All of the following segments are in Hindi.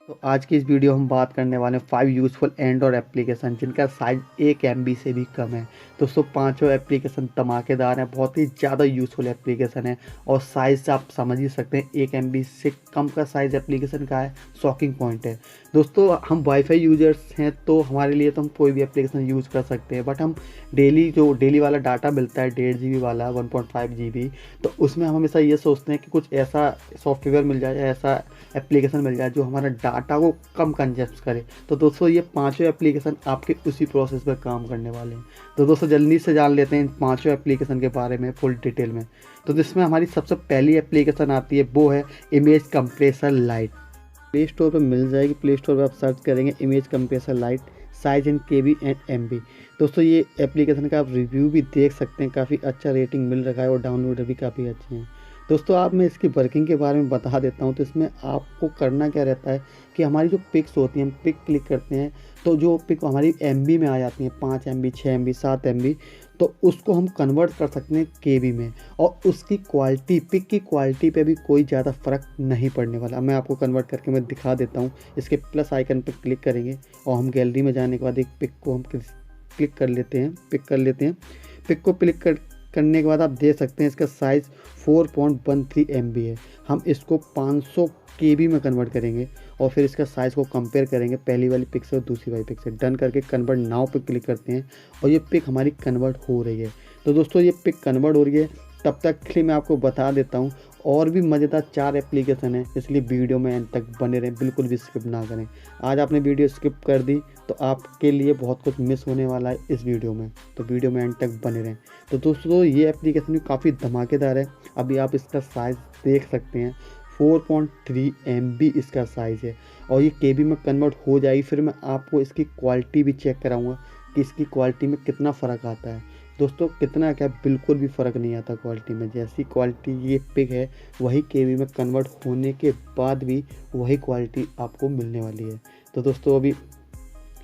तो आज की इस वीडियो हम बात करने वाले हैं 5 यूज़फुल एंड्रॉयड एप्लीकेशन जिनका साइज़ 1 MB से भी कम है। दोस्तों पांचों एप्लीकेशन धमाकेदार हैं, बहुत ही ज़्यादा यूज़फुल एप्लीकेशन है और साइज़ आप समझ ही सकते हैं 1 MB से कम का साइज़ एप्लीकेशन का है, शॉकिंग पॉइंट है। दोस्तों हम वाईफाई यूजर्स हैं तो हमारे लिए तो हम कोई भी एप्लीकेशन यूज़ कर सकते हैं, बट हम डेली वाला डाटा मिलता है 1.5 GB वाला 1.5 GB, तो उसमें हम हमेशा ये सोचते हैं कि कुछ ऐसा सॉफ्टवेयर मिल जाए, ऐसा एप्लीकेशन मिल जाए जो हमारा डाटा को कम कंजप्ट करे। तो दोस्तों ये पांचों एप्लीकेशन आपके उसी प्रोसेस पर काम करने वाले हैं। तो दोस्तों जल्दी से जान लेते हैं इन पांचों एप्लीकेशन के बारे में फुल डिटेल में। तो जिसमें हमारी सबसे पहली एप्लीकेशन आती है वो है image compressor light. Play store पर मिल जाएगी। प्ले स्टोर पर आप सर्च करेंगे image compressor light size in KB and MB। दोस्तों ये एप्लीकेशन का आप रिव्यू भी देख सकते हैं, काफ़ी अच्छा रेटिंग मिल रखा है और डाउनलोडर भी काफ़ी अच्छे हैं। दोस्तों आप मैं इसकी वर्किंग के बारे में बता देता हूँ। तो इसमें आपको करना क्या रहता है कि हमारी जो पिक्स होती हैं, हम पिक क्लिक करते हैं तो जो पिक हमारी MB में आ जाती हैं 5 MB 6 MB 7 MB, तो उसको हम कन्वर्ट कर सकते हैं KB में और उसकी क्वालिटी, पिक की क्वालिटी पे भी कोई ज़्यादा फ़र्क नहीं पड़ने वाला। मैं आपको कन्वर्ट करके मैं दिखा देता हूँ। इसके प्लस आइकन पर क्लिक करेंगे और हम गैलरी में जाने के बाद एक पिक को हम क्लिक कर लेते हैं, पिक कर लेते हैं। पिक को करने के बाद आप देख सकते हैं इसका साइज़ 4.13 MB है। हम इसको 500 KB में कन्वर्ट करेंगे और फिर इसका साइज़ को कंपेयर करेंगे पहली वाली पिक से और दूसरी वाली पिक से। डन करके कन्वर्ट नाउ पे क्लिक करते हैं और ये पिक हमारी कन्वर्ट हो रही है। तो दोस्तों ये पिक कन्वर्ट हो रही है, तब तक के लिए मैं आपको बता देता हूँ और भी मज़ेदार 4 एप्लीकेशन है, इसलिए वीडियो में एंड तक बने रहें, बिल्कुल भी स्किप ना करें। आज आपने वीडियो स्किप कर दी तो आपके लिए बहुत कुछ मिस होने वाला है इस वीडियो में, तो वीडियो में एंड तक बने रहें। तो दोस्तों ये एप्लीकेशन भी काफ़ी धमाकेदार है। अभी आप इसका साइज़ देख सकते हैं 4.3 MB इसका साइज़ है और ये KB में कन्वर्ट हो जाएगी। फिर मैं आपको इसकी क्वालिटी भी चेक कराऊंगा कि इसकी क्वालिटी में कितना फ़र्क आता है। दोस्तों कितना क्या, बिल्कुल भी फ़र्क नहीं आता क्वालिटी में। जैसी क्वालिटी ये पिक है वही KB में कन्वर्ट होने के बाद भी वही क्वालिटी आपको मिलने वाली है। तो दोस्तों अभी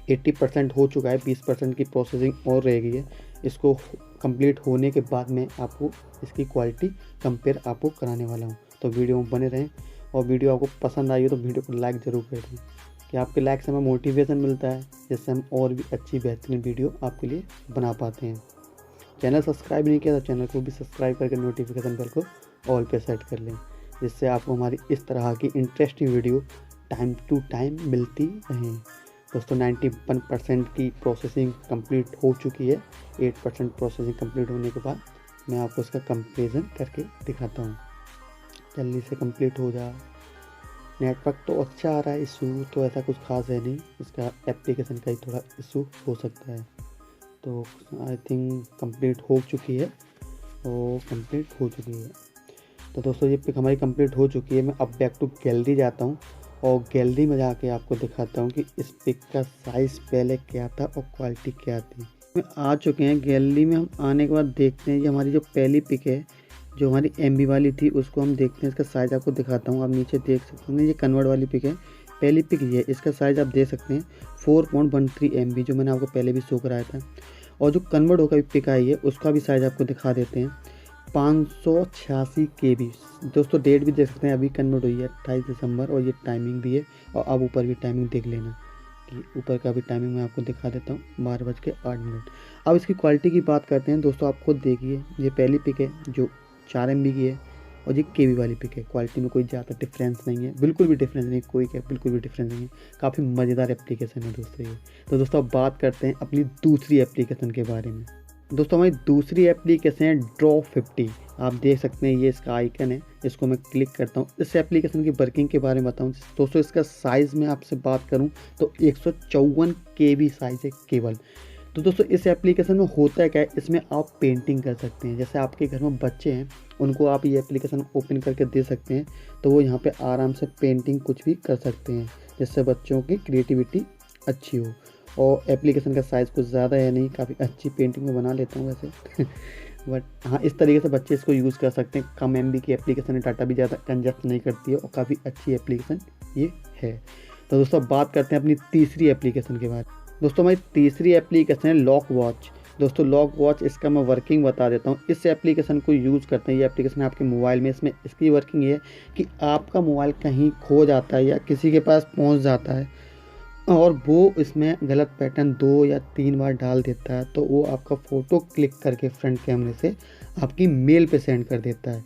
80% हो चुका है, 20% की प्रोसेसिंग और रह गई है। इसको कंप्लीट होने के बाद मैं आपको इसकी क्वालिटी कंपेयर आपको कराने वाला हूँ। तो वीडियो में बने रहें और वीडियो आपको पसंद आई हो तो वीडियो को लाइक ज़रूर कर दें कि आपके लाइक से हमें मोटिवेशन मिलता है, जिससे हम और भी अच्छी बेहतरीन वीडियो आपके लिए बना पाते हैं। चैनल सब्सक्राइब नहीं किया तो चैनल को भी सब्सक्राइब करके नोटिफिकेशन बेल को ऑल पे सेट कर लें, जिससे आपको हमारी इस तरह की interesting video time to time मिलती रहें। दोस्तों 91% की प्रोसेसिंग कंप्लीट हो चुकी है। 8% प्रोसेसिंग कंप्लीट होने के बाद मैं आपको इसका कंपेरिजन करके दिखाता हूँ। जल्दी से कंप्लीट हो जा। नेटवर्क तो अच्छा आ रहा है, इशू तो ऐसा कुछ खास है नहीं, इसका एप्लीकेशन का ही थोड़ा इशू हो सकता है। तो आई थिंक कंप्लीट हो चुकी है और कंप्लीट हो चुकी है। तो दोस्तों ये पिक हमारी कंप्लीट हो चुकी है। मैं अब बैक टू गैलरी जाता हूँ और गैलरी में जाके आपको दिखाता हूँ कि इस पिक का साइज़ पहले क्या था और क्वालिटी क्या थी। में आ चुके हैं गैलरी में। हम आने के बाद देखते हैं ये हमारी जो पहली पिक है जो हमारी MB वाली थी उसको हम देखते हैं। इसका साइज़ आपको दिखाता हूँ, आप नीचे देख सकते हैं ये कन्वर्ट वाली पिक है। पहली पिक ये है, इसका साइज़ आप देख सकते हैं 4.13 MB जो मैंने आपको पहले भी शो कराया था। और जो कन्वर्ट होकर पिक आई है उसका भी साइज़ आपको दिखा देते हैं 586 KB। दोस्तों डेट भी देख सकते हैं, अभी कन्वर्ट हुई है 28 दिसंबर और ये टाइमिंग भी है। और अब ऊपर भी टाइमिंग देख लेना कि ऊपर का भी टाइमिंग मैं आपको दिखा देता हूँ 12:08। अब इसकी क्वालिटी की बात करते हैं। दोस्तों आप खुद देखिए, ये पहली पिक है जो 4 MB की है और ये KB वाली पिक है। क्वालिटी में कोई ज़्यादा डिफरेंस नहीं है, बिल्कुल भी डिफरेंस नहीं, कोई क्या बिल्कुल भी डिफरेंस नहीं है। काफ़ी मज़ेदार एप्लीकेशन है दोस्तों ये। तो दोस्तों अब बात करते हैं अपनी दूसरी एप्लीकेशन के बारे में। दोस्तों हमारी दूसरी एप्लीकेशन है Draw50। आप देख सकते हैं ये इसका आइकन है, इसको मैं क्लिक करता हूँ। इस एप्लीकेशन की वर्किंग के बारे में बताऊँ दोस्तों, इसका साइज़ में आपसे बात करूँ तो 154 KB साइज़ है केवल। तो दोस्तों इस एप्लीकेशन में होता क्या है, इसमें आप पेंटिंग कर सकते हैं। जैसे आपके घर में बच्चे हैं उनको आप ये एप्लीकेशन ओपन करके दे सकते हैं, तो वो यहाँ पे आराम से पेंटिंग कुछ भी कर सकते हैं, जिससे बच्चों की क्रिएटिविटी अच्छी हो। और एप्लीकेशन का साइज़ कुछ ज़्यादा है नहीं, काफ़ी अच्छी पेंटिंग में बना लेता हूँ वैसे बट हाँ इस तरीके से बच्चे इसको यूज़ कर सकते हैं। कम MB की एप्लीकेशन है, डाटा भी ज़्यादा कंजप्ट नहीं करती है और काफ़ी अच्छी एप्लीकेशन ये है। तो दोस्तों अब बात करते हैं अपनी तीसरी एप्लीकेशन के बारे में। दोस्तों हमारी तीसरी एप्लीकेशन है लॉक वॉच। दोस्तों लॉक वॉच इसका मैं वर्किंग बता देता हूँ। इस एप्लीकेशन को यूज़ करते हैं, ये एप्लीकेशन आपके मोबाइल में, इसमें इसकी वर्किंग ये है कि आपका मोबाइल कहीं खो जाता है या किसी के पास पहुँच जाता है और वो इसमें गलत पैटर्न 2 या 3 बार डाल देता है, तो वो आपका फ़ोटो क्लिक करके फ्रंट कैमरे से आपकी मेल पे सेंड कर देता है।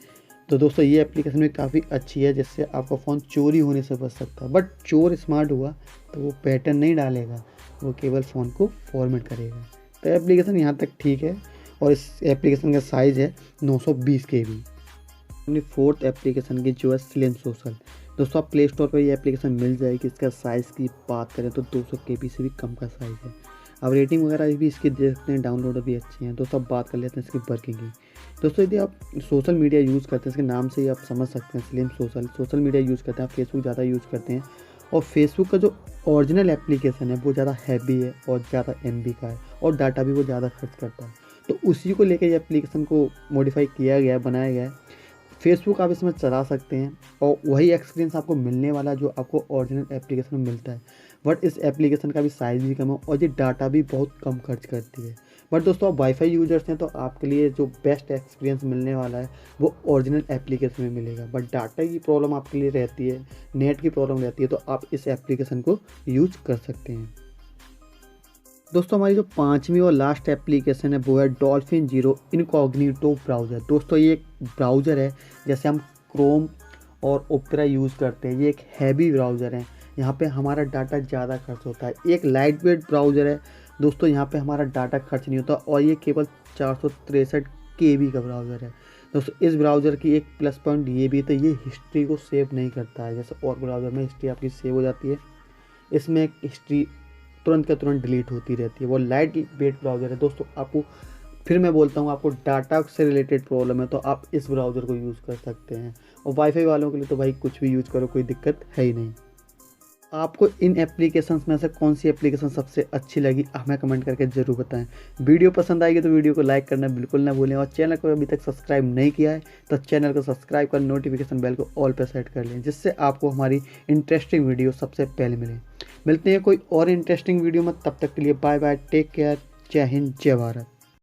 तो दोस्तों ये एप्लीकेशन भी काफ़ी अच्छी है, जिससे आपका फ़ोन चोरी होने से बच सकता है। बट चोर स्मार्ट हुआ तो वो पैटर्न नहीं डालेगा, वो केवल फ़ोन को फॉर्मेट करेगा। तो एप्लीकेशन यहाँ तक ठीक है और इस एप्लीकेशन का साइज़ है 920 KB। अपनी फोर्थ एप्लीकेशन की जो है स्लिम सोशल। दोस्तों आप प्ले स्टोर पर ये एप्लीकेशन मिल जाएगी। इसका साइज़ की बात करें तो 200 KB से भी कम का साइज़ है। अब रेटिंग वगैरह भी इसकी देख सकते हैं, डाउनलोडर भी अच्छी हैं। दोस्तों अब बात कर लेते हैं इसकी वर्किंग की। दोस्तों यदि आप सोशल मीडिया यूज़ करते हैं, इसके नाम से ही आप समझ सकते हैं slim social, social media use करते हैं, आप फेसबुक ज़्यादा यूज़ करते हैं और फेसबुक का जो ओरिजिनल एप्लीकेशन है वो ज़्यादा हैवी है और ज़्यादा MB का है और डाटा भी वो ज़्यादा खर्च करता है। तो उसी को लेकर ये एप्लीकेशन को मॉडिफाई किया गया है, बनाया गया है। फेसबुक आप इसमें चला सकते हैं और वही एक्सपीरियंस आपको मिलने वाला जो आपको ओरिजिनल एप्लीकेशन में मिलता है। बट इस एप्लीकेशन का भी साइज़ भी कम है और ये डाटा भी बहुत कम खर्च करती है। बट दोस्तों आप वाईफाई यूजर्स हैं तो आपके लिए जो बेस्ट एक्सपीरियंस मिलने वाला है वो ओरिजिनल एप्लीकेशन में मिलेगा। बट डाटा की प्रॉब्लम आपके लिए रहती है, नेट की प्रॉब्लम रहती है, तो आप इस एप्लीकेशन को यूज़ कर सकते हैं। दोस्तों हमारी जो 5वीं और लास्ट एप्लीकेशन है वो है डॉल्फिन जीरो इनकॉग्निटो ब्राउज़र। दोस्तों ये एक ब्राउज़र है, जैसे हम क्रोम और ओपेरा यूज़ करते हैं, ये एक हैवी ब्राउज़र है। यहाँ पे हमारा डाटा ज़्यादा खर्च होता है। एक लाइट वेट ब्राउज़र है दोस्तों, यहाँ पे हमारा डाटा खर्च नहीं होता और ये केवल 463 KB का ब्राउज़र है। दोस्तों इस ब्राउज़र की एक प्लस पॉइंट ये भी है, तो ये हिस्ट्री को सेव नहीं करता है, जैसे और ब्राउज़र में हिस्ट्री आपकी सेव हो जाती है, इसमें एक हिस्ट्री तुरंत का तुरंत डिलीट होती रहती है। वो लाइट वेट ब्राउज़र है। दोस्तों आपको फिर मैं बोलता हूँ, आपको डाटा से रिलेटेड प्रॉब्लम है तो आप इस ब्राउज़र को यूज़ कर सकते हैं। और वाईफाई वालों के लिए तो भाई कुछ भी यूज़ करो, कोई दिक्कत है ही नहीं। आपको इन एप्लीकेशंस में से कौन सी एप्लीकेशन सबसे अच्छी लगी हमें कमेंट करके ज़रूर बताएं। वीडियो पसंद आएगी तो वीडियो को लाइक करना बिल्कुल ना भूलें और चैनल को अभी तक सब्सक्राइब नहीं किया है तो चैनल को सब्सक्राइब कर नोटिफिकेशन बेल को ऑल पर सेट कर लें, जिससे आपको हमारी इंटरेस्टिंग वीडियो सबसे पहले मिले। मिलते हैं कोई और इंटरेस्टिंग वीडियो में, तब तक के लिए बाय बाय, टेक केयर, जय हिंद, जय भारत।